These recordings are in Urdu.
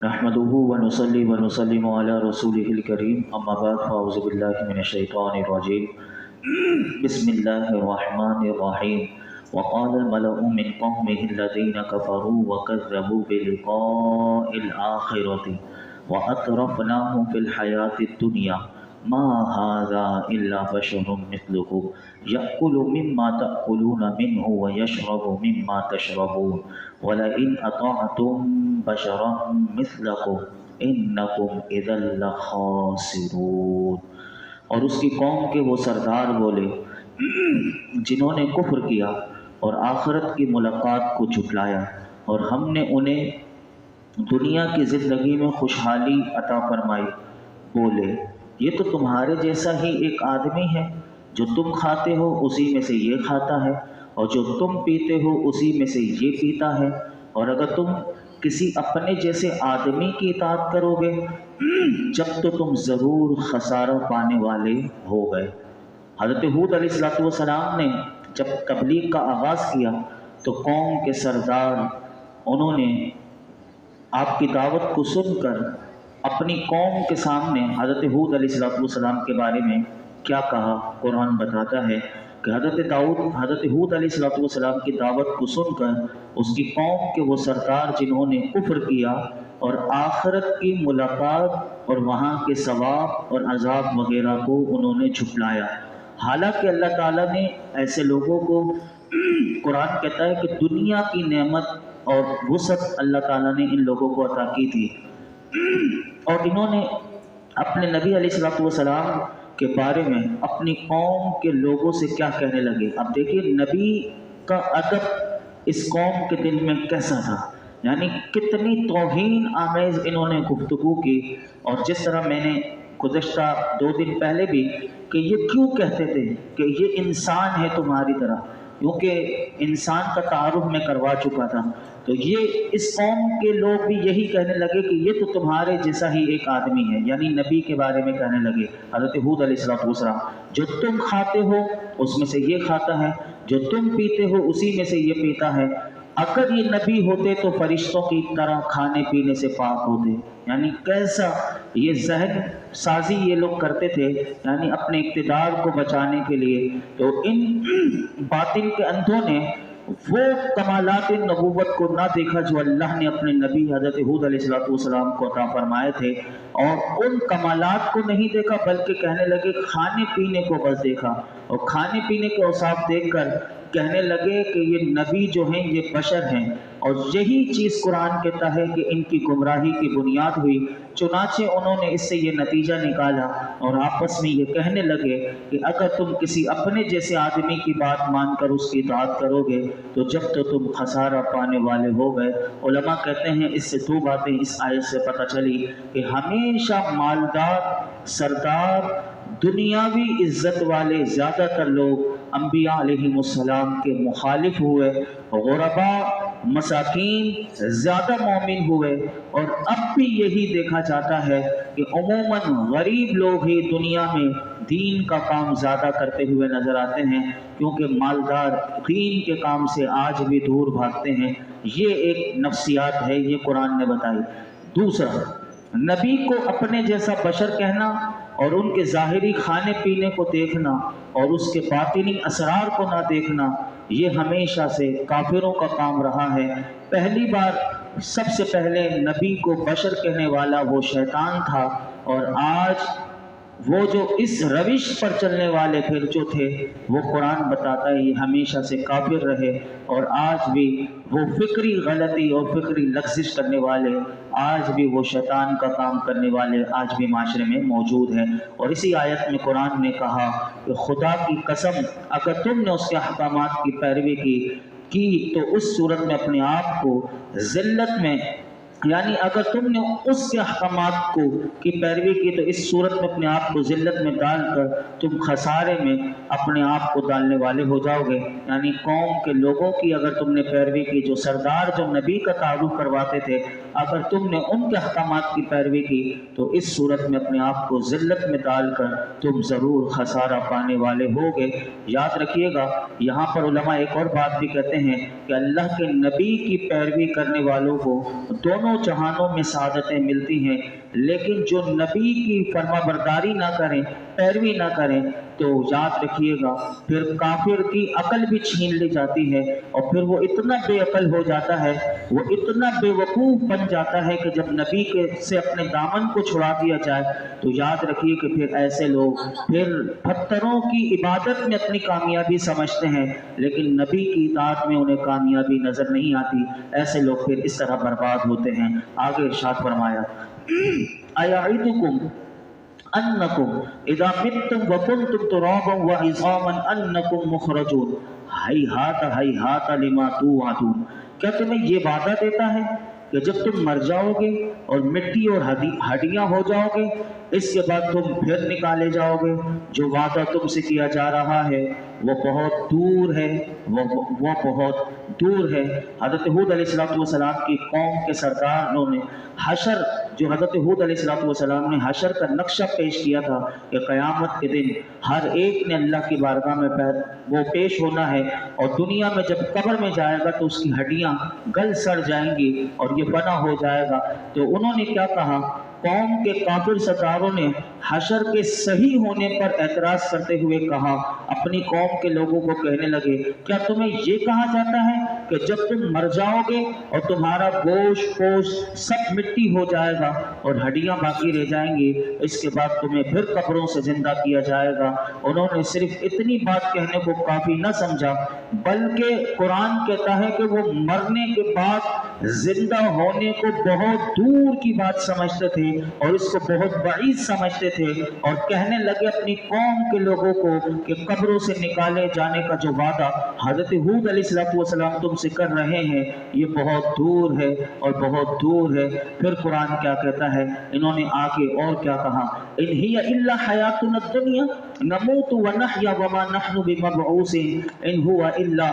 نحمده ونصلي ونسلم على رسوله الكريم اما بعد فاعوذ بالله من الشيطان الرجيم بسم الله الرحمن الرحيم وقال الملأ من قومه الذين كفروا وكذبوا بلقاء الآخرة وأترفناهم في الحياة الدنيا ما هذا إلا بشر مثلكم يأكل مما تأكلون منه ويشرب مما تشربون ولئن أطعتم بشرا مثلكم إنكم إذا لخاسرون۔ اور اس کی قوم کے وہ سردار بولے جنہوں نے کفر کیا اور آخرت کی ملاقات کو جھٹلایا، اور ہم نے انہیں دنیا کی زندگی میں خوشحالی عطا فرمائی، بولے یہ تو تمہارے جیسا ہی ایک آدمی ہے، جو تم کھاتے ہو اسی میں سے یہ کھاتا ہے، اور جو تم پیتے ہو اسی میں سے یہ پیتا ہے، اور اگر تم کسی اپنے جیسے آدمی کی اطاعت کرو گے جب تو تم ضرور خسارہ پانے والے ہو گئے۔ حضرت ہود علیہ السلام نے جب تبلیغ کا آغاز کیا تو قوم کے سردار انہوں نے آپ کی دعوت کو سن کر اپنی قوم کے سامنے حضرت ہود علیہ السلام کے بارے میں کیا کہا۔ قرآن بتاتا ہے کہ حضرت ہود علیہ السلام کی دعوت کو سن کر اس کی قوم کے وہ سردار جنہوں نے کفر کیا اور آخرت کی ملاقات اور وہاں کے ثواب اور عذاب وغیرہ کو انہوں نے جھٹلایا، حالانکہ اللہ تعالیٰ نے ایسے لوگوں کو قرآن کہتا ہے کہ دنیا کی نعمت اور وسعت اللہ تعالیٰ نے ان لوگوں کو عطا کی تھی، اور انہوں نے اپنے نبی علیہ السلام کے بارے میں اپنی قوم کے لوگوں سے کیا کہنے لگے۔ اب دیکھیے نبی کا ادب اس قوم کے دل میں کیسا تھا، یعنی کتنی توہین آمیز انہوں نے گفتگو کی، اور جس طرح میں نے گزشتہ 2 دن پہلے بھی کہ یہ کیوں کہتے تھے کہ یہ انسان ہے تمہاری طرح، کیونکہ انسان کا تعارف میں کروا چکا تھا، تو یہ اس قوم کے لوگ بھی یہی کہنے لگے کہ یہ تو تمہارے جیسا ہی ایک آدمی ہے، یعنی نبی کے بارے میں کہنے لگے حضرت ہود علیہ السلام، جو تم کھاتے ہو اس میں سے یہ کھاتا ہے، جو تم پیتے ہو اسی میں سے یہ پیتا ہے، اگر یہ نبی ہوتے تو فرشتوں کی طرح کھانے پینے سے پاک ہوتے۔ یعنی کیسا یہ ذہن سازی یہ لوگ کرتے تھے، یعنی اپنے اقتدار کو بچانے کے لیے۔ تو ان باطل کے اندھوں نے وہ کمالات نبوت کو نہ دیکھا جو اللہ نے اپنے نبی حضرت ہود علیہ السلام کو عطا فرمائے تھے، اور ان کمالات کو نہیں دیکھا بلکہ کہنے لگے کھانے پینے کو بس دیکھا، اور کھانے پینے کے اوصاف دیکھ کر کہنے لگے کہ یہ نبی جو ہیں یہ بشر ہیں، اور یہی چیز قرآن کہتا ہے کہ ان کی گمراہی کی بنیاد ہوئی، چنانچہ انہوں نے اس سے یہ نتیجہ نکالا اور آپس میں یہ کہنے لگے کہ اگر تم کسی اپنے جیسے آدمی کی بات مان کر اس کی اطاعت کرو گے تو جب تو تم خسارہ پانے والے ہو گئے۔ علماء کہتے ہیں اس سے 2 باتیں اس آیت سے پتہ چلی کہ ہمیشہ مالدار، سردار، دنیاوی عزت والے زیادہ تر لوگ انبیاء علیہ السلام کے مخالف ہوئے، غرباء، مساکین زیادہ مومن ہوئے، اور اب بھی یہی دیکھا جاتا ہے کہ عموماً غریب لوگ ہی دنیا میں دین کا کام زیادہ کرتے ہوئے نظر آتے ہیں، کیونکہ مالدار دین کے کام سے آج بھی دور بھاگتے ہیں۔ یہ ایک نفسیات ہے، یہ قرآن نے بتائی۔ دوسرا، نبی کو اپنے جیسا بشر کہنا اور ان کے ظاہری کھانے پینے کو دیکھنا اور اس کے باطنی اسرار کو نہ دیکھنا، یہ ہمیشہ سے کافروں کا کام رہا ہے۔ پہلی بار سب سے پہلے نبی کو بشر کہنے والا وہ شیطان تھا، اور آج وہ جو اس روش پر چلنے والے پھر جو تھے وہ قرآن بتاتا ہے یہ ہمیشہ سے کافر رہے، اور آج بھی وہ فکری غلطی اور فکری لغزش کرنے والے، آج بھی وہ شیطان کا کام کرنے والے آج بھی معاشرے میں موجود ہیں۔ اور اسی آیت میں قرآن نے کہا کہ خدا کی قسم اگر تم نے اس کے احکامات کی پیروی کی تو اس صورت میں اپنے آپ کو ذلت میں، یعنی اگر تم نے اس کے احکامات کی پیروی کی تو اس صورت میں اپنے آپ کو ذلت میں ڈال کر تم خسارے میں اپنے آپ کو ڈالنے والے ہو جاؤ گے۔ یعنی قوم کے لوگوں کی اگر تم نے پیروی کی، جو سردار جو نبی کا تعارف کرواتے تھے، اگر تم نے ان کے احکامات کی پیروی کی تو اس صورت میں اپنے آپ کو ذلت میں ڈال کر تم ضرور خسارہ پانے والے ہو گے۔ یاد رکھیے گا، یہاں پر علماء ایک اور بات بھی کہتے ہیں کہ اللہ کے نبی کی پیروی کرنے والوں کو دونوں دونوں جہانوں میں سعادتیں ملتی ہیں، لیکن جو نبی کی فرما برداری نہ کریں، پیروی نہ کریں، تو یاد رکھیے گا پھر کافر کی عقل بھی چھین لی جاتی ہے، اور پھر وہ اتنا بے عقل ہو جاتا ہے، وہ اتنا بے وقوف بن جاتا ہے کہ جب نبی سے اپنے دامن کو چھڑا دیا جائے تو یاد رکھیے کہ پھر ایسے لوگ پھر پتھروں کی عبادت میں اپنی کامیابی سمجھتے ہیں، لیکن نبی کی اطاعت میں انہیں کامیابی نظر نہیں آتی۔ ایسے لوگ پھر اس طرح برباد ہوتے ہیں۔ آگے ارشاد فرمایا اَیَعِدُکُمْ انکم اذا متم وکنتم ترابا وعظاما انکم مخرجون ہیہات لما توعدون۔ کیا تمہیں یہ وعدہ دیتا ہے کہ جب تم مر جاؤ گے اور مٹی اور ہڈیاں ہو جاؤ گے، اس کے بعد تم پھر نکالے جاؤ گے؟ جو وعدہ تم سے کیا جا رہا ہے وہ بہت دور ہے، وہ بہت دور ہے۔ حضرت ہود علیہ السلام کی قوم کے سرداروں نے حشر، جو حضرت ہود علیہ السلام نے حشر کا نقشہ پیش کیا تھا کہ قیامت کے دن ہر ایک نے اللہ کی بارگاہ میں وہ پیش ہونا ہے، اور دنیا میں جب قبر میں جائے گا تو اس کی ہڈیاں گل سڑ جائیں گی اور یہ فنا ہو جائے گا۔ تو انہوں نے کیا کہا؟ قوم کے کافر سرداروں نے حشر کے صحیح ہونے پر اعتراض کرتے ہوئے کہا، اپنی قوم کے لوگوں کو کہنے لگے، کیا تمہیں یہ کہا جاتا ہے کہ جب تم مر جاؤ گے اور تمہارا گوشت پوشت سب مٹی ہو جائے گا اور ہڈیاں باقی رہ جائیں گی، اس کے بعد تمہیں پھر قبروں سے زندہ کیا جائے گا؟ انہوں نے صرف اتنی بات کہنے کو کافی نہ سمجھا، بلکہ قرآن کہتا ہے کہ وہ مرنے کے بعد زندہ ہونے کو بہت دور کی بات سمجھتے تھے اور اس کو بہت بعید سمجھتے تھے، اور کہنے لگے اپنی قوم کے لوگوں کو کہ قبروں سے نکالے جانے کا جو وعدہ حضرت ہود علیہ السلام تم سے کر رہے ہیں یہ بہت دور ہے اور بہت دور ہے۔ پھر قرآن کیا کہتا ہے؟ انہوں نے آگے اور کیا کہا؟ ان ہی الا حیاتنا الدنیا نموت ونحیا وما نحن بمبعوثین ان هو الا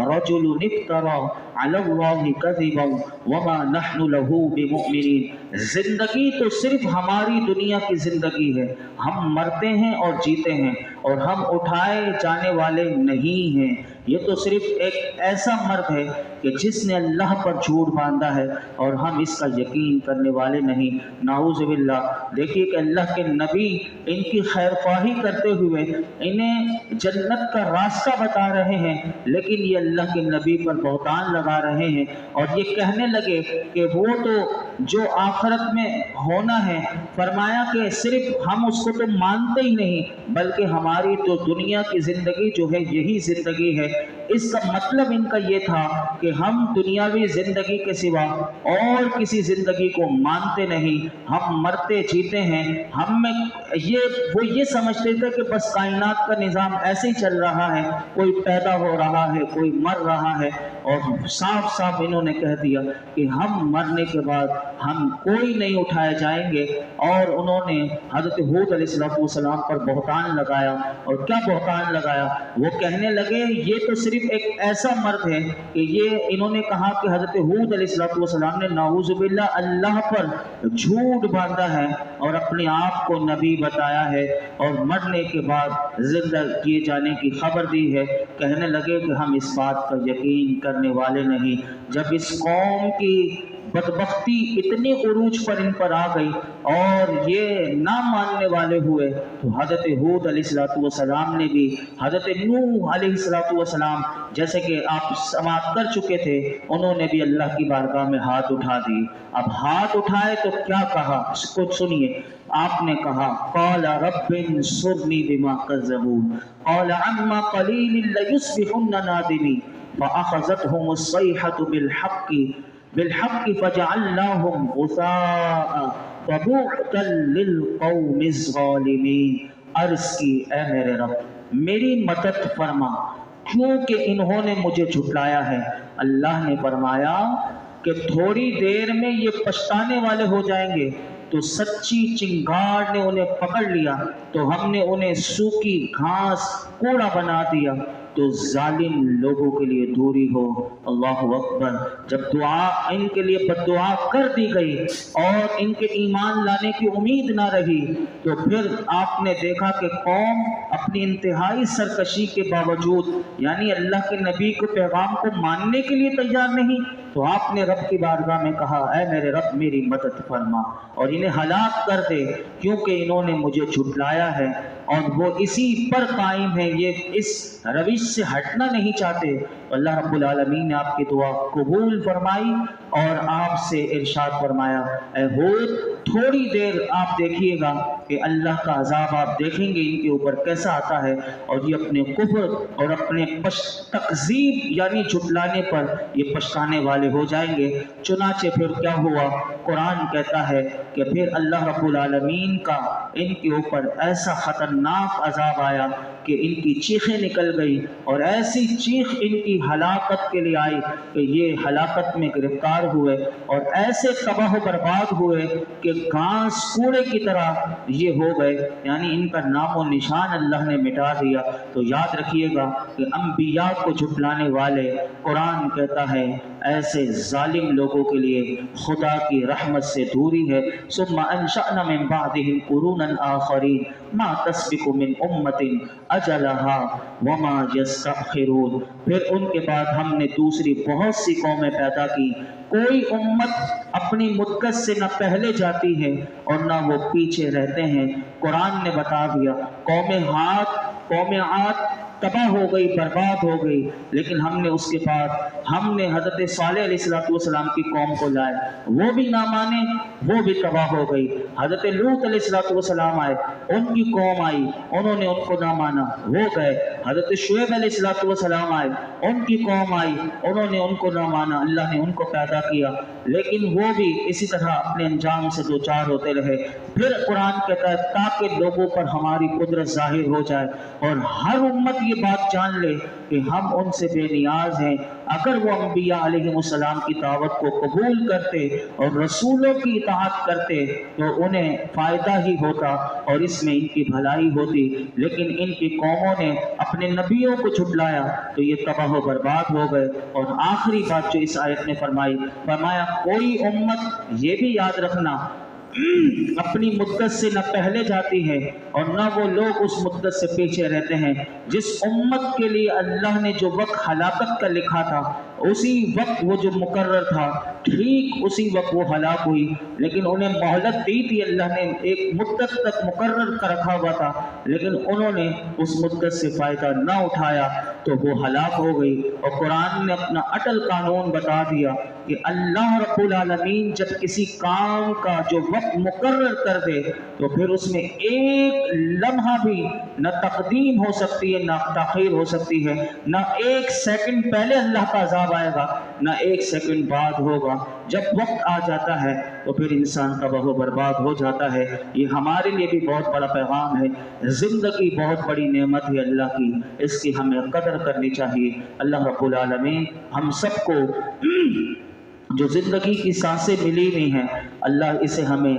رجل افترى علی اللہ کذبا وما نحن له بمؤمنین۔ زندگی تو صرف ہماری دنیا کی زندگی ہے، ہم مرتے ہیں اور جیتے ہیں اور ہم اٹھائے جانے والے نہیں ہیں۔ یہ تو صرف ایک ایسا مرد ہے کہ جس نے اللہ پر جھوٹ باندھا ہے اور ہم اس کا یقین کرنے والے نہیں۔ نعوذ باللہ۔ دیکھیے کہ اللہ کے نبی ان کی خیر خواہی کرتے ہوئے انہیں جنت کا راستہ بتا رہے ہیں، لیکن یہ اللہ کے نبی پر بہتان لگا رہے ہیں اور یہ کہنے لگے کہ وہ تو جو آخرت میں ہونا ہے، فرمایا کہ صرف ہم اس کو تو مانتے ہی نہیں بلکہ ہماری تو دنیا کی زندگی جو ہے یہی زندگی ہے۔ اس کا مطلب ان کا یہ تھا کہ ہم دنیاوی زندگی کے سوا اور کسی زندگی کو مانتے نہیں، ہم مرتے جیتے ہیں۔ ہم میں وہ یہ سمجھتے تھے کہ بس کائنات کا نظام ایسے ہی چل رہا ہے، کوئی پیدا ہو رہا ہے، کوئی مر رہا ہے، اور صاف صاف انہوں نے کہہ دیا کہ ہم مرنے کے بعد ہم کوئی نہیں اٹھائے جائیں گے۔ اور انہوں نے حضرت ہود علیہ السلام پر بہتان لگایا، اور کیا بہتان لگایا؟ وہ کہنے لگے یہ تو صرف ایک ایسا مرد ہے کہ یہ انہوں نے کہا کہ حضرت ہود علیہ السلام نے نعوذ باللہ اللہ پر جھوٹ باندھا ہے اور اپنے آپ کو نبی بتایا ہے اور مرنے کے بعد زندہ کیے جانے کی خبر دی ہے۔ کہنے لگے کہ ہم اس بات کا یقین کرنے والے نہیں۔ جب اس قوم کی بدبختی اتنے عروج پر ان پر آ گئی اور یہ نہ ماننے والے ہوئے تو حضرت ہود علیہ السلام نے بھی حضرت نوح علیہ السلام جیسے کہ آپ سماعت کر چکے تھے، انہوں نے بھی اللہ کی بارگاہ میں ہاتھ اٹھا دی۔ اب ہاتھ اٹھائے تو کیا کہا؟ اس کو سنیے۔ آپ نے کہا قال رب انصرنی بما کذبون قال عما قلیل لیصبحن نادمین فاخذتهم الصیحة بالحق فجعلناهم غثاء فبعدا للقوم الظالمین۔ عرض کی اے میرے رب میری مدد فرما کیونکہ انہوں نے مجھے جھٹلایا ہے۔ اللہ نے فرمایا کہ تھوڑی دیر میں یہ پچھتانے والے ہو جائیں گے۔ تو سچی چنگاڑ نے انہیں پکڑ لیا تو ہم نے انہیں سوکھی گھاس کوڑا بنا دیا۔ تو ظالم لوگوں کے لیے دوری ہو۔ اللہ اکبر۔ جب دعا ان کے لیے بد دعا کر دی گئی اور ان کے ایمان لانے کی امید نہ رہی تو پھر آپ نے دیکھا کہ قوم اپنی انتہائی سرکشی کے باوجود یعنی اللہ کے نبی کو پیغام کو ماننے کے لیے تیار نہیں، تو آپ نے رب کی بارگاہ میں کہا اے میرے رب میری مدد فرما اور انہیں ہلاک کر دے، کیونکہ انہوں نے مجھے جھٹلایا ہے اور وہ اسی پر قائم ہے، یہ اس روش سے ہٹنا نہیں چاہتے۔ اللہ رب العالمین نے آپ کی دعا قبول فرمائی اور آپ سے ارشاد فرمایا اے ہود تھوڑی دیر آپ دیکھیے گا کہ اللہ کا عذاب آپ دیکھیں گے ان کے اوپر کیسا آتا ہے، اور یہ اپنے کفر اور اپنے تکذیب یعنی جھٹلانے پر یہ پچھتانے والے ہو جائیں گے۔ چنانچہ پھر کیا ہوا؟ قرآن کہتا ہے کہ پھر اللہ رب العالمین کا ان کے اوپر ایسا خطرناک عذاب آیا کہ ان کی چیخیں نکل گئی، اور ایسی چیخ ان کی ہلاکت کے لیے آئی کہ یہ ہلاکت میں گرفتار ہوئے اور ایسے تباہ و برباد ہوئے کہ گھاس کوڑے کی طرح یہ ہو گئے، یعنی ان کا نام و نشان اللہ نے مٹا دیا۔ تو یاد رکھیے گا کہ انبیاء کو جھٹلانے والے، قرآن کہتا ہے ایسے ظالم لوگوں کے لیے خدا کی رحمت سے دوری ہے۔ ثم انشأنا من بعدهم قرونا آخرین ما تسبق من امت اجلها وما یستأخرون، پھر ان کے بعد ہم نے دوسری بہت سی قومیں پیدا کی، کوئی امت اپنی مدت سے نہ پہلے جاتی ہے اور نہ وہ پیچھے رہتے ہیں۔ قرآن نے بتا دیا قوم عاد تباہ ہو گئی، برباد ہو گئی، لیکن ہم نے اس کے بعد حضرت صالح علیہ السلام کی قوم کو لائے، وہ بھی نہ مانے، وہ بھی تباہ ہو گئی۔ حضرت لوط علیہ السلام آئے، ان کی قوم آئی، انہوں نے ان کو نہ مانا، وہ گئے۔ حضرت شعیب علیہ السلام آئے، ان کی قوم آئی، انہوں نے ان کو نہ مانا، اللہ نے ان کو پیدا کیا، لیکن وہ بھی اسی طرح اپنے انجام سے دوچار ہوتے رہے۔ پھر قرآن کہتا ہے تاکہ لوگوں پر ہماری قدرت ظاہر ہو جائے اور ہر امت یہ بات جان لے کہ ہم ان سے بے نیاز ہیں۔ اگر وہ انبیاء علیہ السلام کی دعوت کو قبول کرتے اور رسولوں کی اطاعت کرتے تو انہیں فائدہ ہی ہوتا اور اس میں ان کی بھلائی ہوتی، لیکن ان کی قوموں نے اپنے نبیوں کو جھٹلایا تو یہ تباہ و برباد ہو گئے۔ اور آخری بات جو اس آیت نے فرمایا کوئی امت، یہ بھی یاد رکھنا، اپنی مدت سے نہ پہلے جاتی ہے اور نہ وہ لوگ اس مدت سے پیچھے رہتے ہیں۔ جس امت کے لیے اللہ نے جو وقت ہلاکت کا لکھا تھا اسی وقت وہ جو مقرر تھا ٹھیک اسی وقت وہ ہلاک ہوئی، لیکن انہیں مہلت دی تھی، اللہ نے ایک مدت تک مقرر کر رکھا ہوا تھا، لیکن انہوں نے اس مدت سے فائدہ نہ اٹھایا تو وہ ہلاک ہو گئی۔ اور قرآن نے اپنا اٹل قانون بتا دیا کہ اللہ رب العالمین جب کسی کام کا جو وقت مقرر کر دے تو پھر اس میں ایک لمحہ بھی نہ تقدیم ہو سکتی ہے نہ تاخیر ہو سکتی ہے، نہ ایک سیکنڈ پہلے اللہ کا عذاب آئے گا نہ ایک سیکنڈ بعد ہوگا۔ جب وقت آ جاتا ہے تو پھر انسان تباہ و برباد ہو جاتا ہے۔ یہ ہمارے لیے بھی بہت بڑا پیغام ہے، زندگی بہت بڑی نعمت ہے اللہ کی، اس کی ہمیں قدر کرنی چاہیے۔ اللہ رب العالمین ہم سب کو جو زندگی کی سانسیں ملی ہوئی ہیں اللہ اسے ہمیں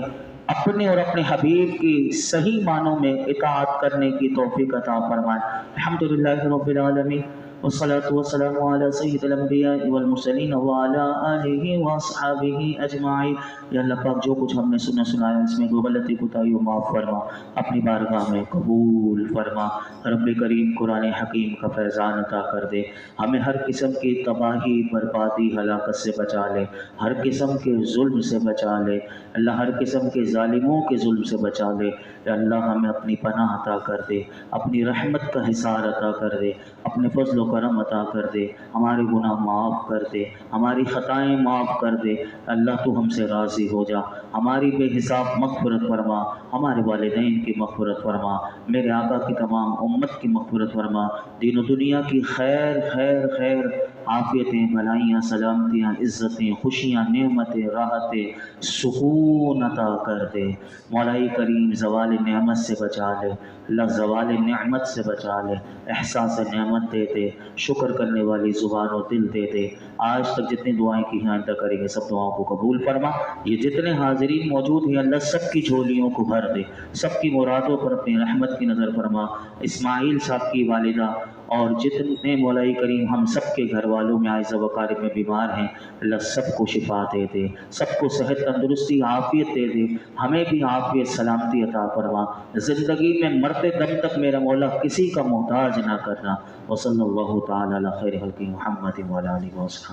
اپنے اور اپنے حبیب کی صحیح معنوں میں اطاعت کرنے کی توفیق عطا فرمائے۔ الحمدللہ رب العالمین والصلاة والسلام على سید الانبیاء والمرسلین وعلى آلہ واصحابہ اجمعین۔ یا اللہ پاک جو کچھ ہم نے سنایا اس میں کوئی غلطی کوتاہی معاف فرما، اپنی بارگاہ میں قبول فرما۔ رب کریم قرآن حکیم کا فیضان عطا کر دے، ہمیں ہر قسم کی تباہی بربادی ہلاکت سے بچا لے، ہر قسم کے ظلم سے بچا لے اللہ، ہر قسم کے ظالموں کے ظلم سے بچا لے یا اللہ، ہمیں اپنی پناہ عطا کر دے، اپنی رحمت کا حصار عطا کر دے، اپنے فضل و کرم عطا کر دے، ہمارے گناہ معاف کر دے، ہماری خطائیں معاف کر دے اللہ، تو ہم سے راضی ہو جا، ہماری بے حساب مغفرت فرما، ہمارے والدین کی مغفرت فرما، میرے آقا کی تمام امت کی مغفرت فرما، دین و دنیا کی خیر خیر خیر عافیتیں، بھلائیاں، سلامتیاں، عزتیں، خوشیاں، نعمتیں، راحتیں، سکون عطا کر دے۔ مولائی کریم زوال نعمت سے بچا لے اللہ، زوال نعمت سے بچا لے، احساس نعمت دے دے، شکر کرنے والی زبان و دل دے دے۔ آج تک جتنی دعائیں کی ہیں آئندہ کریں گے سب دعاؤں کو قبول فرما۔ یہ جتنے حاضرین موجود ہیں اللہ سب کی جھولیوں کو بھر دے، سب کی مرادوں پر اپنی رحمت کی نظر فرما۔ اسماعیل صاحب کی والدہ اور جتنے مولائی کریم ہم سب کے گھر والوں میں عائزہ وقارب میں بیمار ہیں اللہ سب کو شفا دے دے، سب کو صحت تندرستی عافیت دے دے، ہمیں بھی عافیت سلامتی عطا فرما۔ زندگی میں مرتے دم تک میرا مولا کسی کا محتاج نہ کرنا۔ وصلی اللہ تعالی علی خیر خلق محمد وعلی آلہ وصحبہ۔